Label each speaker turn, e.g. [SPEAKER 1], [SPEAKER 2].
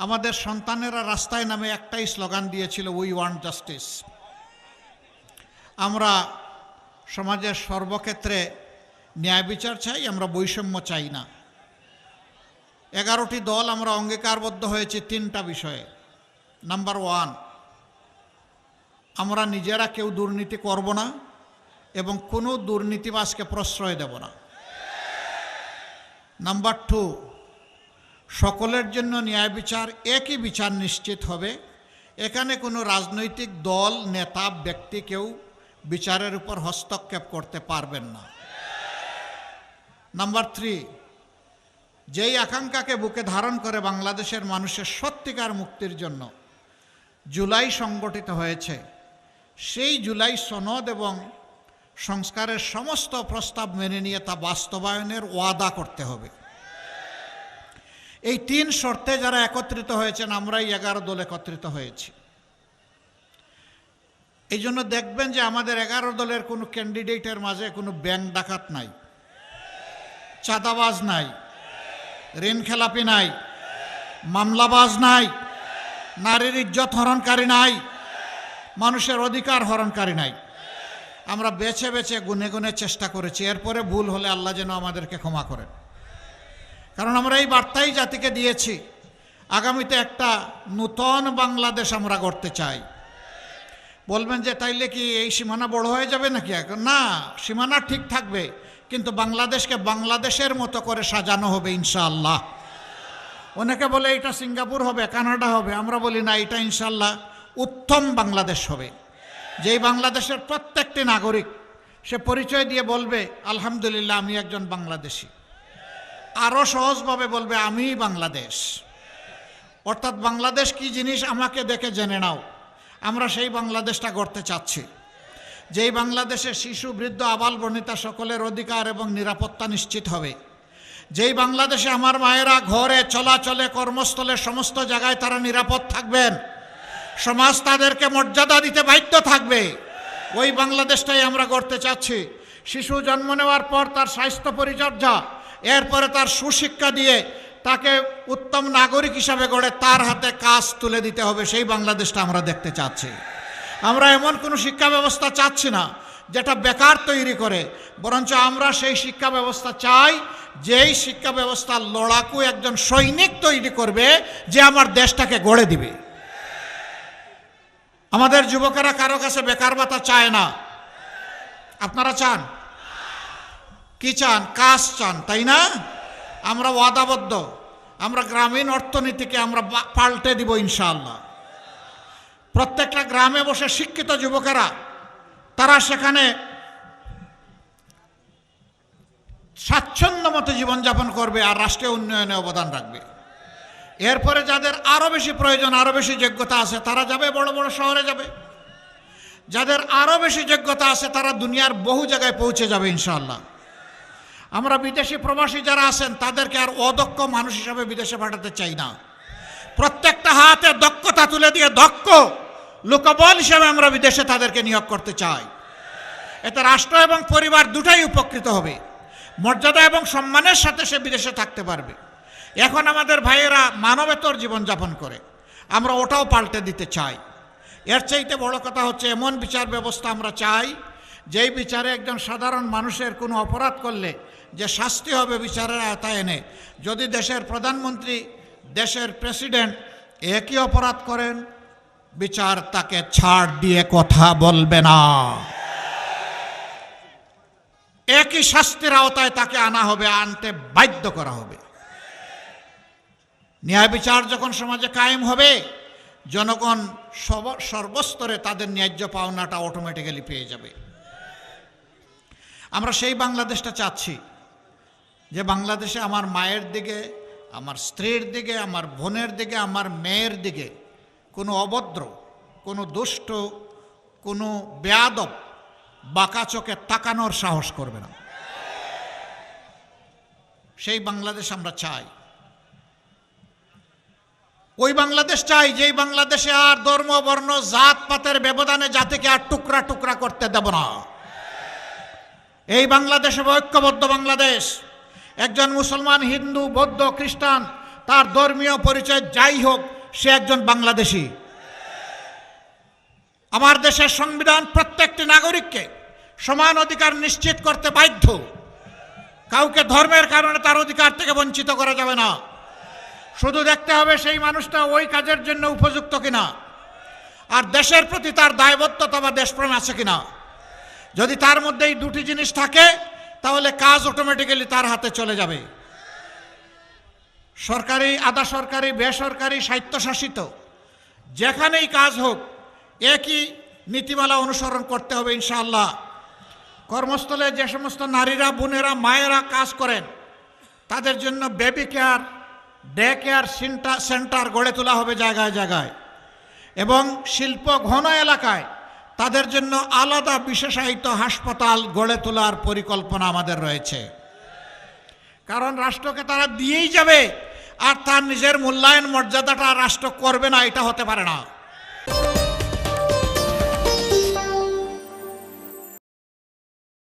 [SPEAKER 1] আমাদের সন্তানেরা রাস্তায় নামে একটাই স্লোগান দিয়েছিল, উই ওয়ান্ট জাস্টিস। আমরা সমাজের সর্বক্ষেত্রে ন্যায় বিচার চাই, আমরা বৈষম্য চাই না। 11টি দল আমরা অঙ্গীকারবদ্ধ হয়েছি 3টা বিষয়ে। নাম্বার 1, আমরা নিজেরা কেউ দুর্নীতি করব না এবং কোনো দুর্নীতিবাজকে প্রশ্রয় দেব না। নাম্বার 2, সকলের জন্য ন্যায় বিচার, একই বিচার নিশ্চিত হবে। এখানে কোনো রাজনৈতিক দল, নেতা, ব্যক্তি কেউ বিচারের উপর হস্তক্ষেপ করতে পারবেন না। নাম্বার 3, যেই আকাঙ্ক্ষাকে বুকে ধারণ করে বাংলাদেশের মানুষের সত্যিকার মুক্তির জন্য জুলাই সংগঠিত হয়েছে, সেই জুলাই সনদ এবং সংস্কারের সমস্ত প্রস্তাব মেনে নিয়ে তা বাস্তবায়নের ওয়াদা করতে হবে। এই 3 শর্তে যারা একত্রিত হয়েছেন, আমরাই 11 দল একত্রিত হয়েছি। এই জন্য দেখবেন যে আমাদের 11 দলের কোনো ক্যান্ডিডেটের মাঝে কোনো ব্যাংক ডাকাত নাই, চাঁদাবাজ নাই, ঋণ খেলাপি নাই, মামলাবাজ নাই, নারীর ইজ্জত হরণকারী নাই, মানুষের অধিকার হরণকারী নাই। আমরা বেছে বেছে গুনে গুনে চেষ্টা করেছি। এরপরে ভুল হলে আল্লাহ যেন আমাদেরকে ক্ষমা করেন। কারণ আমরা এই বার্তাই জাতিকে দিয়েছি, আগামীতে একটা নূতন বাংলাদেশ আমরা গড়তে চাই। বলবেন যে তাইলে কি এই সীমানা বড় হয়ে যাবে নাকি? এখন না, সীমানা ঠিক থাকবে, কিন্তু বাংলাদেশকে বাংলাদেশের মতো করে সাজানো হবে ইনশাআল্লাহ। অনেকে বলে এটা সিঙ্গাপুর হবে, কানাডা হবে, আমরা বলি না, এটা ইনশাআল্লাহ উত্তম বাংলাদেশ হবে। যেই বাংলাদেশের প্রত্যেকটি নাগরিক সে পরিচয় দিয়ে বলবে আলহামদুলিল্লাহ আমি একজন বাংলাদেশি, আরও সহজভাবে বলবে আমি বাংলাদেশ। অর্থাৎ বাংলাদেশ কি জিনিস আমাকে দেখে জেনে নাও। আমরা সেই বাংলাদেশটা গড়তে চাচ্ছি, যেই বাংলাদেশে শিশু, বৃদ্ধ, আবাল বনিতা সকলের অধিকার এবং নিরাপত্তা নিশ্চিত হবে। যেই বাংলাদেশে আমার মায়েরা ঘরে, চলাচলে, কর্মস্থলে, সমস্ত জায়গায় তারা নিরাপদ থাকবেন, সমাজ তাদেরকে মর্যাদা দিতে বাধ্য থাকবে, ওই বাংলাদেশটাই আমরা গড়তে চাচ্ছি। শিশু জন্ম নেওয়ার পর তার স্বাস্থ্য পরিচর্যা, এরপরে তার সুশিক্ষা দিয়ে তাকে উত্তম নাগরিক হিসাবে গড়ে তার হাতে কাজ তুলে দিতে হবে, সেই বাংলাদেশটা আমরা দেখতে চাচ্ছি। আমরা এমন কোনো শিক্ষা ব্যবস্থা চাচ্ছি না যেটা বেকার তৈরি করে, বরঞ্চ আমরা সেই শিক্ষা ব্যবস্থা চাই যেই শিক্ষা ব্যবস্থা লড়াকু একজন সৈনিক তৈরি করবে, যে আমার দেশটাকে গড়ে দিবে। আমাদের যুবকেরা কারো কাছে বেকার ভাতা চায় না। আপনারা চান কি? চান কাজ চান, তাই না? আমরা ওয়াদাবদ্ধ, আমরা গ্রামীণ অর্থনীতিকে আমরা পাল্টে দিব ইনশাআল্লাহ। প্রত্যেকটা গ্রামে বসে শিক্ষিত যুবকেরা তারা সেখানে স্বাচ্ছন্দ্য মতো জীবনযাপন করবে আর রাষ্ট্রীয় উন্নয়নে অবদান রাখবে। এরপরে যাদের আরও বেশি প্রয়োজন, আরও বেশি যোগ্যতা আছে, তারা যাবে বড় বড় শহরে যাবে। যাদের আরও বেশি যোগ্যতা আছে তারা দুনিয়ার বহু জায়গায় পৌঁছে যাবে ইনশাআল্লাহ। আমরা বিদেশি প্রবাসী যারা আছেন তাদেরকে আর অদক্ষ মানুষ হিসাবে বিদেশে পাঠাতে চাই না। প্রত্যেকটা হাতে দক্ষতা তুলে দিয়ে দক্ষ লোকবল হিসাবে আমরা বিদেশে তাদেরকে নিয়োগ করতে চাই। এতে রাষ্ট্র এবং পরিবার দুটাই উপকৃত হবে। মর্যাদা এবং সম্মানের সাথে সে বিদেশে থাকতে পারবে। এখন আমাদের ভাইয়েরা মানবেতর জীবনযাপন করে, আমরা ওটাও পাল্টে দিতে চাই। এর চাইতে বড় কথা হচ্ছে এমন বিচার ব্যবস্থা আমরা চাই যেই বিচারে একজন সাধারণ মানুষের কোনো অপরাধ করলে যে শাস্তি হবে বিচারের আওতায় এনে। যদি দেশের প্রধানমন্ত্রী, দেশের প্রেসিডেন্ট একই অপরাধ করেন, বিচার তাকে ছাড় দিয়ে কথা বলবে না, একই শাস্তির আওতায় তাকে আনা হবে, আনতে বাধ্য করা হবে। ন্যায় বিচার যখন সমাজে কায়েম হবে, জনগণ সর্বস্তরে তাদের ন্যায্য পাওনাটা অটোমেটিক্যালি পেয়ে যাবে। আমরা সেই বাংলাদেশটা চাচ্ছি যে বাংলাদেশে আমার মায়ের দিকে, আমার স্ত্রীর দিকে, আমার বোনের দিকে, আমার মেয়ের দিকে কোনো অভদ্র, কোনো দুষ্ট, কোনো বেয়াদব বাঁকা চোখে তাকানোর সাহস করবে না। সেই বাংলাদেশ আমরা চাই। ওই বাংলাদেশ চাই যেই বাংলাদেশে আর ধর্ম, বর্ণ, জাত পাতের ব্যবধানে জাতিকে আর টুকরা টুকরা করতে দেব না। এই বাংলাদেশ ঐক্যবদ্ধ বাংলাদেশ। একজন মুসলমান, হিন্দু, বৌদ্ধ, খ্রিস্টান তার ধর্মীয় পরিচয় যাই হোক, সে একজন বাংলাদেশী। আমার দেশের সংবিধান প্রত্যেকটি নাগরিককে সমান অধিকার নিশ্চিত করতে বাধ্য। কাউকে ধর্মের কারণে তার অধিকার থেকে বঞ্চিত করা যাবে না। শুধু দেখতে হবে সেই মানুষটা ওই কাজের জন্য উপযুক্ত কিনা, আর দেশের প্রতি তার দায়বদ্ধতা বা দেশপ্রেম আছে কিনা। যদি তার মধ্যে এই দুটি জিনিস থাকে, তাহলে কাজ অটোমেটিক্যালি তার হাতে চলে যাবে। সরকারি, আধা সরকারি, বেসরকারি, স্বায়ত্তশাসিত যেখানেই কাজ হোক, একই নীতিমালা অনুসরণ করতে হবে ইনশাআল্লাহ। কর্মস্থলে যে সমস্ত নারীরা, বোনেরা, মায়েরা কাজ করেন, তাদের জন্য baby care, day care centre গড়ে তোলা হবে জায়গায় জায়গায়, এবং শিল্প ঘন এলাকায় তাদের জন্য আলাদা বিশেষায়িত হাসপাতাল গড়ে তোলার পরিকল্পনা আমাদের রয়েছে। কারণ রাষ্ট্রকে তারা দিয়েই যাবে, আর তার নিজের মূল্যায়ন মর্যাদাটা রাষ্ট্র করবে না, এটা হতে পারে না।